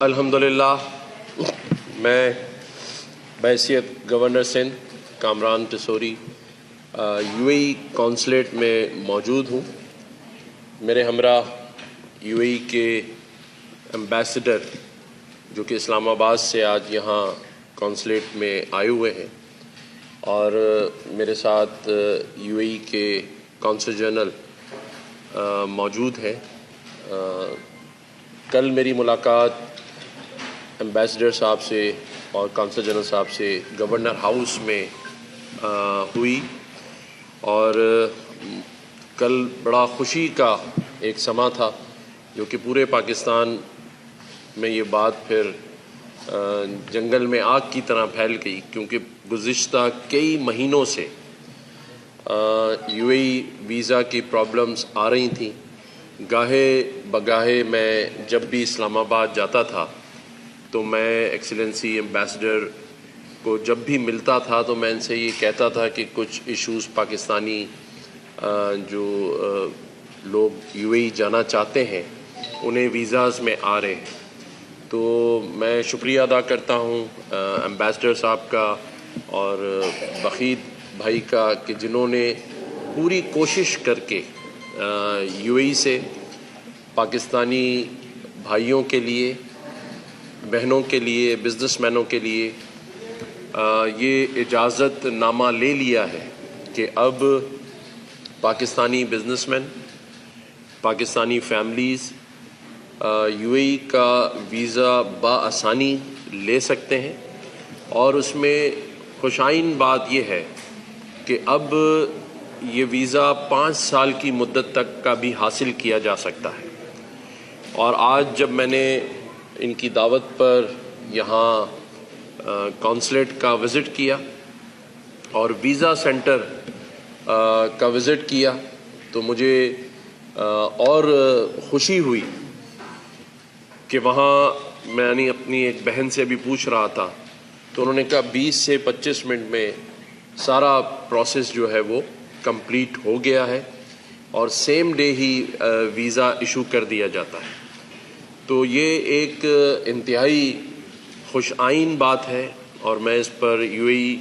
الحمدللہ میں بحیثیت governor Sindh Kamran Tessori U A E consulate میں موجود ہوں۔ میرے ہمراہ یو اے ای کے ایمبیسڈر جو کہ اسلام آباد سے آج یہاں کونسلیٹ میں آئے ہوئے ہیں، اور میرے ساتھ یو اے ای کے کونسل جنرل موجود ہیں۔ کل میری ملاقات ایمبیسڈر صاحب سے اور کونسل جنرل صاحب سے گورنر ہاؤس میں ہوئی، اور کل بڑا خوشی کا ایک سماں تھا جو کہ پورے پاکستان میں یہ بات پھر جنگل میں آگ کی طرح پھیل گئی، کیونکہ گزشتہ کئی مہینوں سے یو اے ای ویزا کی پرابلمز آ رہی تھیں۔ گاہے بگاہے میں جب بھی اسلام آباد جاتا تھا تو میں ایکسیلنسی ایمبیسڈر کو جب بھی ملتا تھا تو میں ان سے یہ کہتا تھا کہ کچھ ایشوز پاکستانی جو لوگ یو اے ای جانا چاہتے ہیں انہیں ویزاز میں آ رہے ہیں۔ تو میں شکریہ ادا کرتا ہوں ایمبیسڈر صاحب کا اور بخید بھائی کا کہ جنہوں نے پوری کوشش کر کے یو اے ای سے پاکستانی بھائیوں کے لیے، بہنوں کے لیے، بزنس مینوں کے لیے یہ اجازت نامہ لے لیا ہے کہ اب Pakistani businessman, Pakistani families U A E کا ویزا بآسانی لے سکتے ہیں۔ اور اس میں خوشائن بات یہ ہے کہ اب یہ ویزا 5 سال کی مدت تک کا بھی حاصل کیا جا سکتا ہے۔ اور آج جب میں نے ان کی دعوت پر یہاں کونسلیٹ کا وزٹ کیا اور ویزا سینٹر کا وزٹ کیا تو مجھے اور خوشی ہوئی کہ وہاں میں نے اپنی ایک بہن سے بھی پوچھ رہا تھا تو انہوں نے کہا 20 سے 25 منٹ میں سارا پروسیس جو ہے وہ کمپلیٹ ہو گیا ہے اور سیم ڈے ہی ویزا ایشو کر دیا جاتا ہے۔ تو یہ ایک انتہائی خوش آئین بات ہے، اور میں اس پر یو اے ای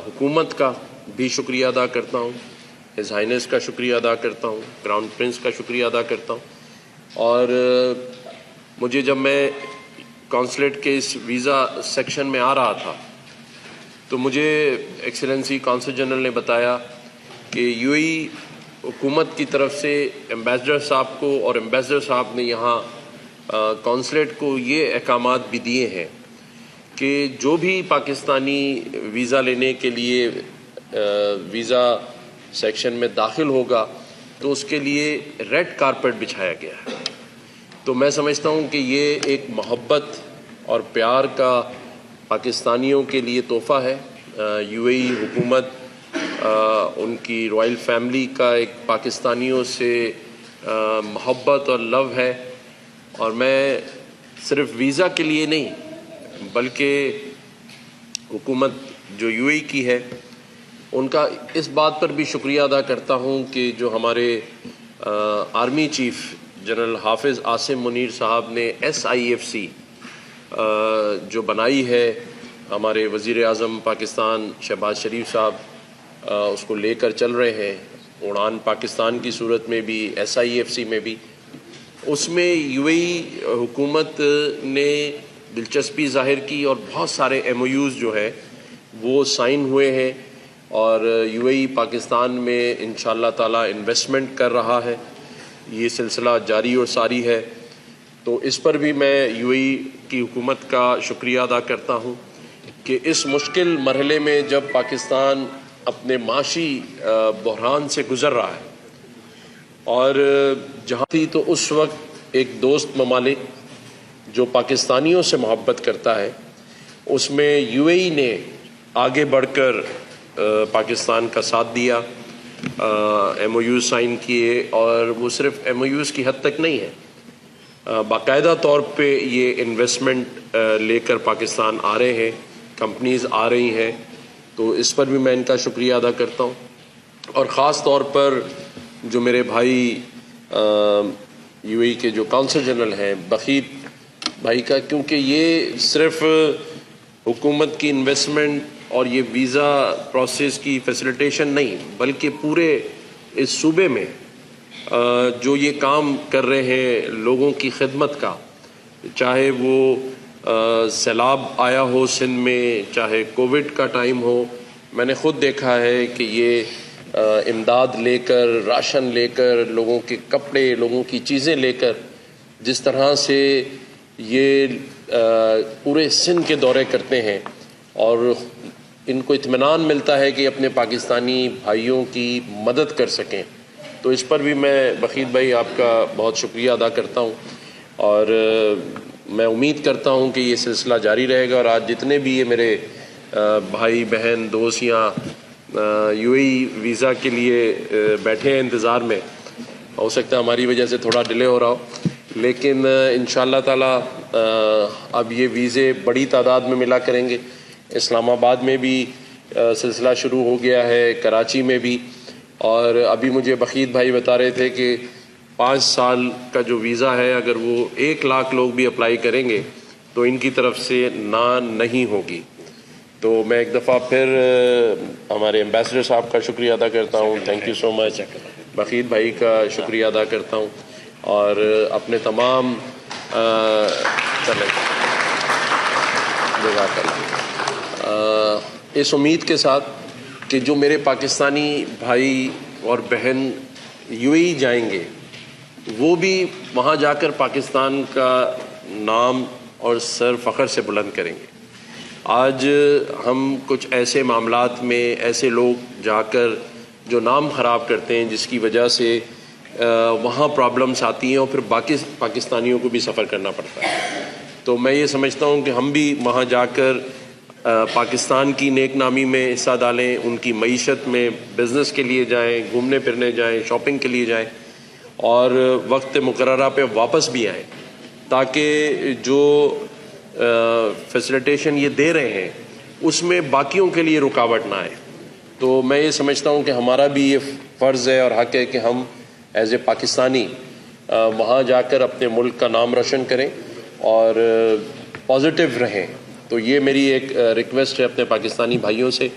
حکومت کا بھی شکریہ ادا کرتا ہوں، ہز ہائنس کا شکریہ ادا کرتا ہوں، کراؤن پرنس کا شکریہ ادا کرتا ہوں۔ اور مجھے جب میں کونسلیٹ کے اس ویزا سیکشن میں آ رہا تھا تو مجھے ایکسیلنسی کونسل جنرل نے بتایا کہ یو اے ای حکومت کی طرف سے ایمبیسڈر صاحب کو اور ایمبیسڈر صاحب نے یہاں کونسلیٹ کو یہ احکامات بھی دیے ہیں کہ جو بھی پاکستانی ویزا لینے کے لیے ویزا سیکشن میں داخل ہوگا تو اس کے لیے ریڈ کارپیٹ بچھایا گیا ہے۔ تو میں سمجھتا ہوں کہ یہ ایک محبت اور پیار کا پاکستانیوں کے لیے تحفہ ہے۔ یو اے ای حکومت ان کی رائل فیملی کا ایک پاکستانیوں سے محبت اور لو ہے، اور میں صرف ویزا کے لیے نہیں بلکہ حکومت جو یو اے ای کی ہے ان کا اس بات پر بھی شکریہ ادا کرتا ہوں کہ جو ہمارے آرمی چیف جنرل حافظ عاصم منیر صاحب نے SIFC جو بنائی ہے، ہمارے وزیر اعظم پاکستان شہباز شریف صاحب اس کو لے کر چل رہے ہیں، اڑان پاکستان کی صورت میں بھی، SIFC میں بھی۔ اس میں یو اے ای حکومت نے دلچسپی ظاہر کی اور بہت سارے MOUs جو ہے وہ سائن ہوئے ہیں، اور یو اے ای پاکستان میں انشاءاللہ تعالی انویسٹمنٹ کر رہا ہے۔ یہ سلسلہ جاری اور ساری ہے، تو اس پر بھی میں یو اے ای کی حکومت کا شکریہ ادا کرتا ہوں کہ اس مشکل مرحلے میں جب پاکستان اپنے معاشی بحران سے گزر رہا ہے، اور جہاں تھی تو اس وقت ایک دوست ممالک جو پاکستانیوں سے محبت کرتا ہے اس میں یو اے ای نے آگے بڑھ کر پاکستان کا ساتھ دیا، MOUs سائن کیے، اور وہ صرف MOUs کی حد تک نہیں ہے، باقاعدہ طور پہ یہ انویسٹمنٹ لے کر پاکستان آ رہے ہیں، کمپنیز آ رہی ہیں۔ تو اس پر بھی میں ان کا شکریہ ادا کرتا ہوں، اور خاص طور پر جو میرے بھائی یو اے ای کے جو کونسل جنرل ہیں بخید بھائی کا، کیونکہ یہ صرف حکومت کی انویسٹمنٹ اور یہ ویزا پروسیس کی فیسیلیٹیشن نہیں، بلکہ پورے اس صوبے میں جو یہ کام کر رہے ہیں لوگوں کی خدمت کا، چاہے وہ سیلاب آیا ہو سندھ میں، چاہے کووڈ کا ٹائم ہو، میں نے خود دیکھا ہے کہ یہ امداد لے کر، راشن لے کر، لوگوں کے کپڑے، لوگوں کی چیزیں لے کر، جس طرح سے یہ پورے سندھ کے دورے کرتے ہیں اور ان کو اطمینان ملتا ہے کہ اپنے پاکستانی بھائیوں کی مدد کر سکیں، تو اس پر بھی میں بخیت بھائی آپ کا بہت شکریہ ادا کرتا ہوں، اور میں امید کرتا ہوں کہ یہ سلسلہ جاری رہے گا، اور آج جتنے بھی یہ میرے بھائی بہن دوست یہاں یو اے ای ویزا کے لیے بیٹھے ہیں انتظار میں، ہو سکتا ہے ہماری وجہ سے تھوڑا ڈیلے ہو رہا ہو، لیکن انشاءاللہ تعالیٰ اب یہ ویزے بڑی تعداد میں ملا کریں گے۔ اسلام آباد میں بھی سلسلہ شروع ہو گیا ہے، کراچی میں بھی، اور ابھی مجھے بخیت بھائی بتا رہے تھے کہ 5 سال کا جو ویزا ہے اگر وہ 1 لاکھ لوگ بھی اپلائی کریں گے تو ان کی طرف سے نہیں ہوگی۔ تو میں ایک دفعہ پھر ہمارے ایمبیسڈر صاحب کا شکریہ ادا کرتا ہوں، تھینک یو سو مچ، بخیت بھائی کا شکریہ ادا کرتا ہوں، اور اپنے تمام اس امید کے ساتھ کہ جو میرے پاکستانی بھائی اور بہن یو اے ای جائیں گے وہ بھی وہاں جا کر پاکستان کا نام اور سر فخر سے بلند کریں گے۔ آج ہم کچھ ایسے معاملات میں ایسے لوگ جا کر جو نام خراب کرتے ہیں، جس کی وجہ سے وہاں پرابلمس آتی ہیں اور پھر باقی پاکستانیوں کو بھی سفر کرنا پڑتا ہے، تو میں یہ سمجھتا ہوں کہ ہم بھی وہاں جا کر پاکستان کی نیک نامی میں حصہ ڈالیں، ان کی معیشت میں بزنس کے لیے جائیں، گھومنے پھرنے جائیں، شاپنگ کے لیے جائیں، اور وقت مقررہ پہ واپس بھی آئیں، تاکہ جو فیسیلیٹیشن یہ دے رہے ہیں اس میں باقیوں کے لیے رکاوٹ نہ آئے۔ تو میں یہ سمجھتا ہوں کہ ہمارا بھی یہ فرض ہے اور حق ہے کہ ہم ایز اے پاکستانی وہاں جا کر اپنے ملک کا نام روشن کریں اور پازیٹیو رہیں۔ تو یہ میری ایک ریکویسٹ ہے اپنے پاکستانی بھائیوں سے،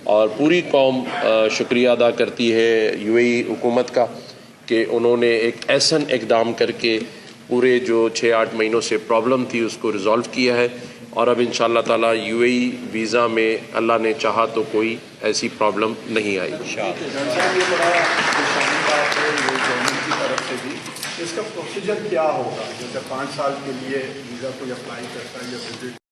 اور پوری قوم شکریہ ادا کرتی ہے یو اے ای حکومت کا کہ انہوں نے ایک ایسا اقدام کر کے پورے جو 6-8 مہینوں سے پرابلم تھی اس کو ریزالو کیا ہے، اور اب انشاءاللہ تعالیٰ یو اے ای ویزا میں اللہ نے چاہا تو کوئی ایسی پرابلم نہیں آئی۔ اس کا پروسیجر کیا ہوگا؟ جیسے 5 سال کے لیے ویزا کوئی اپلائی کرتا ہے یا